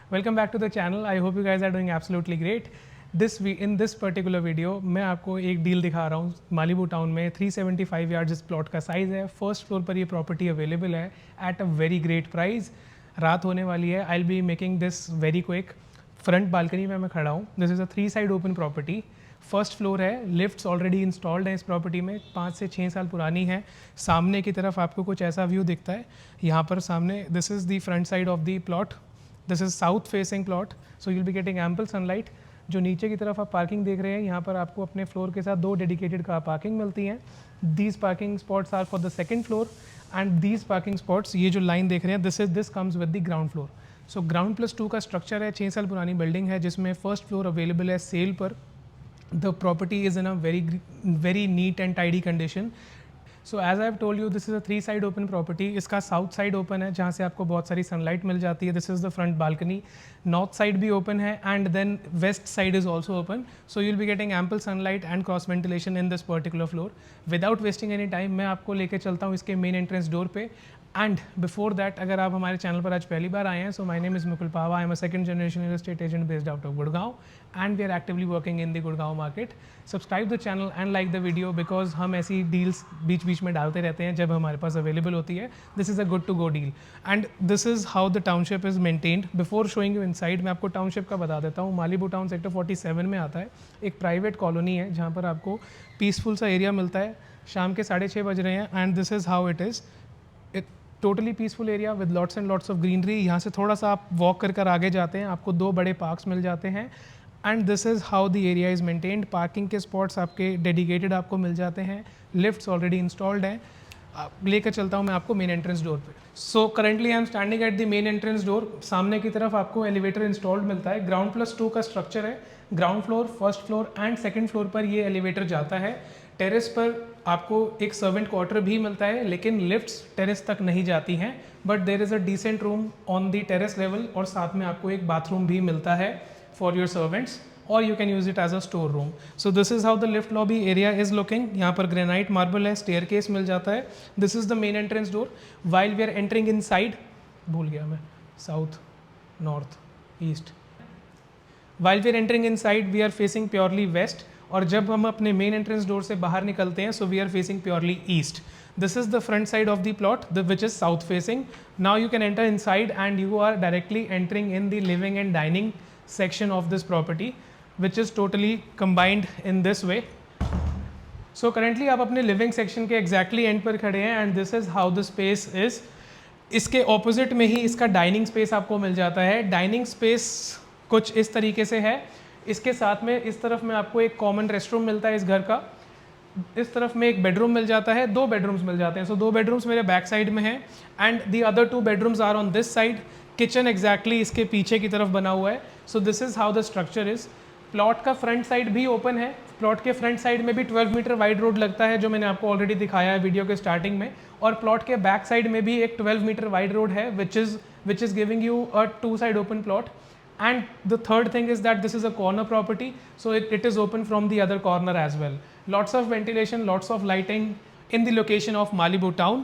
Welcome back to the channel. I hope you guys are doing absolutely great. In this particular video मैं आपको एक deal दिखा रहा हूँ मालिबू टाउन में 375 यार्ड जिस प्लॉट का साइज़ है. फर्स्ट फ्लोर पर ये प्रॉपर्टी अवेलेबल है at a very great price. रात होने वाली है. I will be making this very quick. Front balcony में मैं खड़ा हूँ. This is a 3 side open property. First floor है. लिफ्ट्स ऑलरेडी इंस्टॉल्ड हैं इस प्रॉपर्टी में. 5 से 6 साल पुरानी है. सामने की तरफ आपको कुछ ऐसा व्यू दिखता है. यहाँ पर सामने this is the front side of the plot. This is south facing plot, so you will be getting ample sunlight. जो नीचे की तरफ आप पार्किंग देख रहे हैं, यहाँ पर आपको अपने फ्लोर के साथ 2 डेडिकेटेड कार पार्किंग मिलती हैं. These parking spots are for the second floor and these parking spots, ये जो लाइन देख रहे हैं, this comes with the ground floor. So ground plus 2 का स्ट्रक्चर है. 6 साल पुरानी बिल्डिंग है जिसमें फर्स्ट फ्लोर अवेलेबल है सेल पर. The property is in a very neat and tidy condition. So as I have told you, this is a 3 side open property. इसका south side open है जहाँ से आपको बहुत सारी सनलाइट मिल जाती है. This is the front balcony. North side भी ओपन है and then west side is also open. So you will be getting ample sunlight and cross ventilation in this particular floor. Without wasting any time मैं आपको लेके चलता हूँ इसके main entrance door पे. And before that, अगर आप हमारे चैनल पर आज पहली बार आए हैं, so my name is Mukul Pawa. I am a second generation real estate agent based out of Gurgaon and we are actively working in the Gurgaon market. Subscribe the channel and like the video because हम ऐसी deals बीच बीच में डालते रहते हैं जब हमारे पास available होती है. This is a good to go deal and this is how the township is maintained. Before showing you inside, मैं आपको टाउनशिप का बता देता हूँ. मालिबू टाउन सेक्टर 47 में आता है. एक प्राइवेट कॉलोनी है जहाँ पर आपको पीसफुल सा एरिया मिलता है. शाम के 6:30 बज रहे हैं and this is how it is. Totally peaceful area with lots and lots of greenery. यहाँ से थोड़ा सा आप वॉक कर आगे जाते हैं, आपको 2 बड़े पार्क्स मिल जाते हैं. And this is how the area is maintained. Parking के स्पॉट्स आपके डेडिकेटेड आपको मिल जाते हैं. लिफ्ट्स ऑलरेडी इंस्टॉल्ड हैं. लेकर चलता हूँ मैं आपको मेन एंट्रेंस डोर पे. So currently I am standing at the main entrance door. सामने की तरफ आपको एलिवेटर इंस्टॉल्ड मिलता है. ग्राउंड प्लस 2 का स्ट्रक्चर है. Ground floor, first floor and second floor पर ये एलिवेटर जाता है. टेरेस पर आपको एक सर्वेंट क्वार्टर भी मिलता है, लेकिन लिफ्ट्स टेरेस तक नहीं जाती हैं. But there is a decent room on the terrace level और साथ में आपको एक बाथरूम भी मिलता है फॉर योर सर्वेंट्स, और you can use it as a store room. So this is how the lift lobby area is looking. यहाँ पर ग्रेनाइट मार्बल है. स्टेयर केस मिल जाता है. This is the main entrance door. While we are entering inside, भूल गया मैं, south, north, east. While we are entering inside, we are facing purely west. और जब हम अपने मेन एंट्रेंस डोर से बाहर निकलते हैं, so we are facing purely east. This is the front side of the plot which is south facing. Now you can enter inside and you are directly entering in the living and dining section of this property which is totally combined in this way. So currently आप अपने living section के exactly end पर खड़े हैं and this is how the space is. इसके opposite में ही इसका dining space आपको मिल जाता है. डाइनिंग स्पेस कुछ इस तरीके से है. इसके साथ में इस तरफ में आपको एक कॉमन रेस्टरूम मिलता है इस घर का. इस तरफ में एक बेडरूम मिल जाता है. 2 बेडरूम्स मिल जाते हैं. सो 2 बेडरूम्स मेरे बैक साइड में हैं and the other 2 bedrooms are on this side. Kitchen exactly इसके पीछे की तरफ बना हुआ है. So this is how the structure is. Plot का फ्रंट साइड भी ओपन है. प्लॉट के फ्रंट साइड में भी 12 मीटर वाइड रोड लगता है, जो मैंने आपको ऑलरेडी दिखाया है वीडियो के स्टार्टिंग में. और प्लॉट के बैक साइड में भी एक 12 मीटर वाइड रोड है which is giving you a 2 side open plot. And the third thing is that this is a corner property, so it is open from the other corner as well. Lots of ventilation, lots of lighting in the location of Malibu town.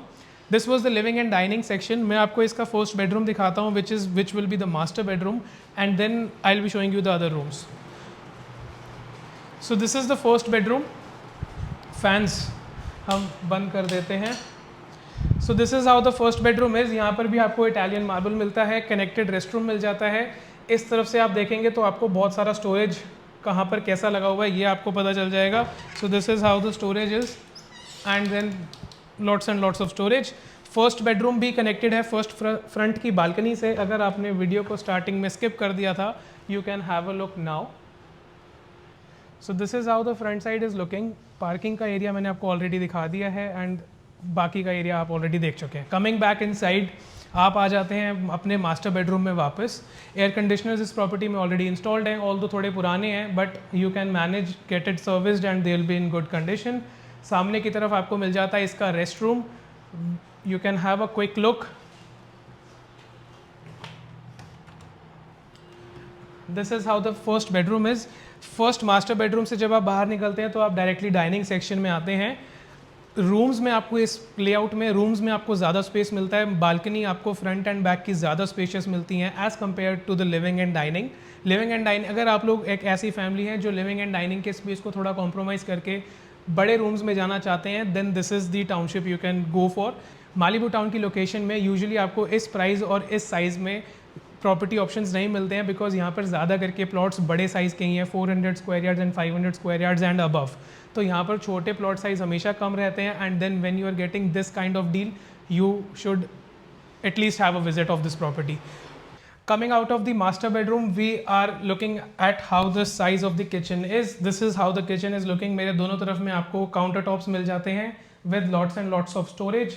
This was the living and dining section. मैं आपको इसका first bedroom दिखाता हूँ which will be the master bedroom, and then I'll be showing you the other rooms. So this is the first bedroom. Fans हम बंद कर देते हैं. So this is how the first bedroom is. यहाँ पर भी आपको Italian marble मिलता है. Connected restroom मिल जाता है. इस तरफ से आप देखेंगे तो आपको बहुत सारा स्टोरेज कहाँ पर कैसा लगा हुआ है ये आपको पता चल जाएगा. So this is how the storage is and then lots and lots of storage. First bedroom भी कनेक्टेड है फर्स्ट फ्रंट की बालकनी से. अगर आपने वीडियो को स्टार्टिंग में स्किप कर दिया था, you can have a look now. So this is how the front side is looking. Parking का एरिया मैंने आपको ऑलरेडी दिखा दिया है एंड बाकी का एरिया आप ऑलरेडी देख चुके हैं. कमिंग बैक इन साइड, आप आ जाते हैं अपने मास्टर बेडरूम में वापस. एयर कंडीशनर्स इस प्रॉपर्टी में ऑलरेडी इंस्टॉल्ड हैं, ऑल दो थोड़े पुराने हैं, but you can manage get it serviced and they will be in good condition. सामने की तरफ आपको मिल जाता है इसका rest room. You can have a quick look. This is how the first bedroom is. First master bedroom से जब आप बाहर निकलते हैं तो आप डायरेक्टली डाइनिंग सेक्शन में आते हैं. रूम्स में आपको इस लेआउट में रूम्स में आपको ज़्यादा स्पेस मिलता है, बालकनी आपको फ्रंट एंड बैक की ज़्यादा स्पेशियस मिलती हैं as compare to the living and dining. Living and dining, अगर आप लोग एक ऐसी फैमिली है जो लिविंग एंड डाइनिंग के स्पेस को थोड़ा कॉम्प्रोमाइज़ करके बड़े रूम्स में जाना चाहते हैं, then this is the township you can go for. Malibu town की लोकेशन में यूजुअली आपको इस प्राइस और इस साइज़ में प्रॉपर्टी ऑप्शंस नहीं मिलते हैं, बिकॉज यहाँ पर ज़्यादा करके प्लॉट्स बड़े साइज़ के ही हैं, 400 square yards and 500 square yards and above. तो यहाँ पर छोटे प्लॉट साइज हमेशा कम रहते हैं, and then when you are getting this kind of deal you should at least have a visit of this property. Coming out of the master bedroom, we are looking at how the size of the kitchen is. This is how the kitchen is looking. मेरे दोनों तरफ में आपको counter tops मिल जाते हैं with lots and lots of storage,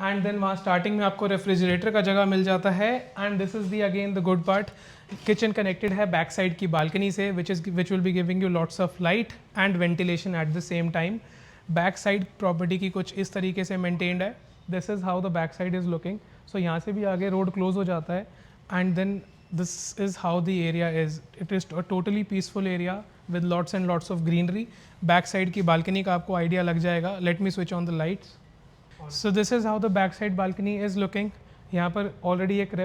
and then वहाँ starting में आपको रेफ्रिजरेटर का जगह मिल जाता है, and this is the again the good part. Kitchen connected है बैक साइड की बालकनी से, which will be giving you lots of light and ventilation at the same time. Back side property की कुछ इस तरीके से मेंटेन्ड है. This is how the back side is looking. So यहाँ से भी आगे रोड क्लोज हो जाता है, and then this is how the area is. It is a totally peaceful area with lots and lots of greenery. Back side की balcony का आपको idea लग जाएगा. Let me switch on the lights. So this is how the back side balcony is looking. यहाँ पर already एक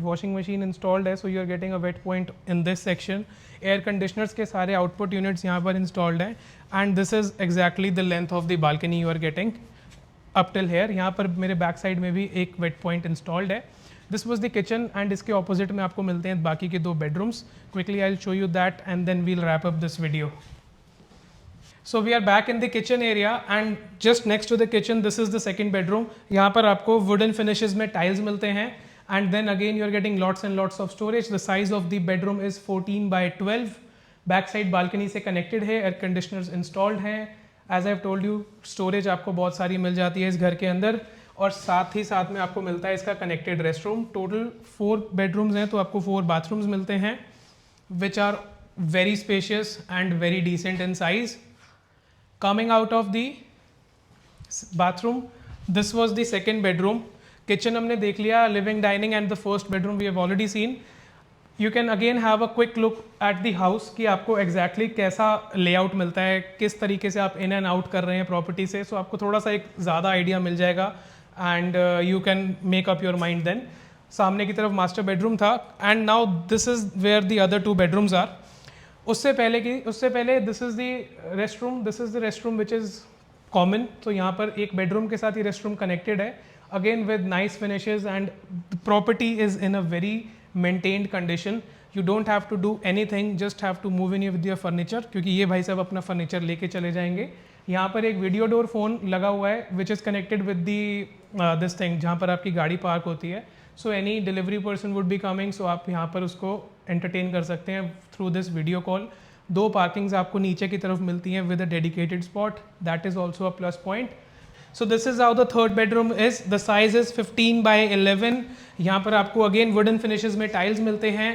washing machine installed है, so you are getting a wet point in this section. Air conditioners के सारे output units यहाँ पर installed हैं, and this is exactly the length of the balcony you are getting up till here. यहाँ पर मेरे back side में भी एक wet point installed है. This was the kitchen, and इसके opposite में आपको मिलते हैं बाकी के दो bedrooms. Quickly I'll show you that and then we'll wrap up this video. So we are back in the kitchen area, and just next to the kitchen this is the second bedroom. यहाँ पर आपको wooden finishes में tiles मिलते हैं, and then again you are getting lots and lots of storage. The size of the bedroom is 14 by 12. Back side balcony से connected है, air conditioners installed हैं. As I've told you, storage आपको बहुत सारी मिल जाती है इस घर के अंदर, और साथ ही साथ में आपको मिलता है इसका connected rest room. Total 4 bedrooms हैं, तो आपको 4 बाथरूम्स मिलते हैं, which are very spacious and very decent in size. Coming out of the bathroom, this was the second bedroom. Kitchen हमने देख लिया, living dining and the first bedroom we have already seen. You can again have a quick look at the house कि आपको exactly कैसा layout मिलता है, किस तरीके से आप इन एंड आउट कर रहे हैं प्रॉपर्टी से. सो आपको थोड़ा सा एक ज़्यादा आइडिया मिल जाएगा, and you can make up your mind then. सामने की तरफ मास्टर बेडरूम था, and now this is where the other 2 bedrooms are. उससे पहले this is the restroom. This is the restroom which is common. तो यहाँ पर एक बेडरूम के साथ ही रेस्टरूम कनेक्टेड है, again with nice finishes, and the property is in a very maintained condition. You don't have to do anything, just have to move in with your furniture, क्योंकि ये भाई साहब अपना फर्नीचर लेके चले जाएंगे. यहाँ पर एक वीडियो डोर फ़ोन लगा हुआ है which is connected with the this thing, जहाँ पर आपकी गाड़ी पार्क होती है. So any delivery person would be coming, so आप यहाँ पर उसको एंटरटेन कर सकते हैं through this video call. 2 parkings आपको नीचे की तरफ मिलती हैं with a dedicated spot, that is also a plus point. So this is how the third bedroom is. The size is 15 by 11. यहाँ पर आपको अगेन वुडन फिनिशेज में टाइल्स मिलते हैं.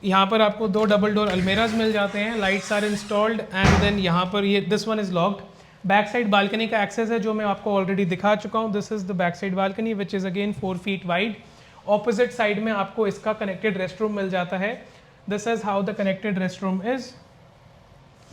यहाँ पर आपको 2 डबल डोर अलमेराज मिल जाते हैं, lights are installed, and then यहाँ पर ये this one is locked. Back side balcony का एक्सेस है जो मैं आपको ऑलरेडी दिखा चुका हूँ. This is the back side balcony which is again 4 feet wide. Opposite side में आपको इसका कनेक्टेड रेस्ट रूम मिल जाता है. This is how the connected rest room is.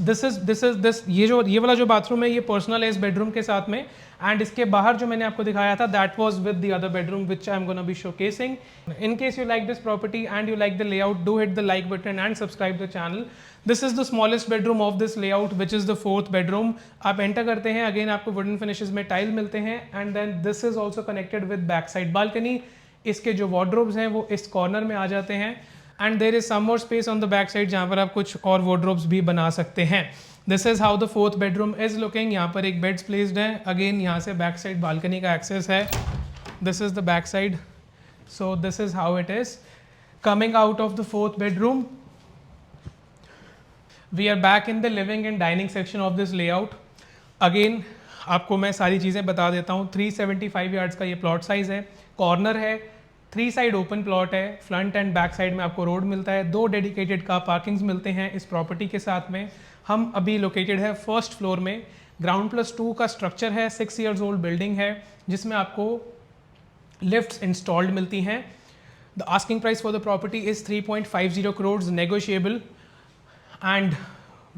This ये वाला जो बाथरूम है ये पर्सनल है इस बेडरूम के साथ में, एंड इसके बाहर जो मैंने आपको दिखाया था that was with the other bedroom which I am gonna be showcasing. In case you like this property and you like the layout, do hit the like button and subscribe the channel. This is the smallest bedroom of this layout which is the 4th bedroom. आप enter करते हैं, again आपको wooden finishes में tile मिलते हैं, and then this is also connected with back side balcony. इसके जो wardrobes हैं वो इस कॉर्नर में आ जाते हैं, and there is some more space on the back side जहाँ पर आप कुछ और वार्डरोब्स भी बना सकते हैं. This is how the 4th bedroom is looking. यहाँ पर एक बेड्स प्लेस्ड है, अगेन यहाँ से बैक साइड बालकनी का एक्सेस है. This is the back side. So this is how it is. Coming out of the 4th bedroom, we are back in the living and dining section of this layout. Again आपको मैं सारी चीज़ें बता देता हूँ. 375 yards का ये plot size है, कॉर्नर है, 3 साइड ओपन प्लॉट है, फ्रंट एंड बैक साइड में आपको रोड मिलता है, 2 डेडिकेटेड कार पार्किंग्स मिलते हैं इस प्रॉपर्टी के साथ में. हम अभी लोकेटेड है 1st फ्लोर में. ग्राउंड+2 का स्ट्रक्चर है, 6 years ओल्ड बिल्डिंग है जिसमें आपको लिफ्ट्स इंस्टॉल्ड मिलती हैं. The asking price for the property is 3.50 crores negotiable, and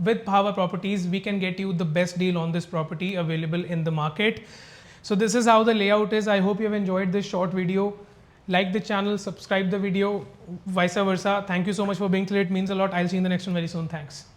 with Bhava Properties, we can get you the best deal on this property available in the market. So this is how the layout is. I hope you have enjoyed this short video. Like the channel, subscribe the video, vice versa. Thank you so much for being till. It means a lot. I'll see you in the next one very soon. Thanks.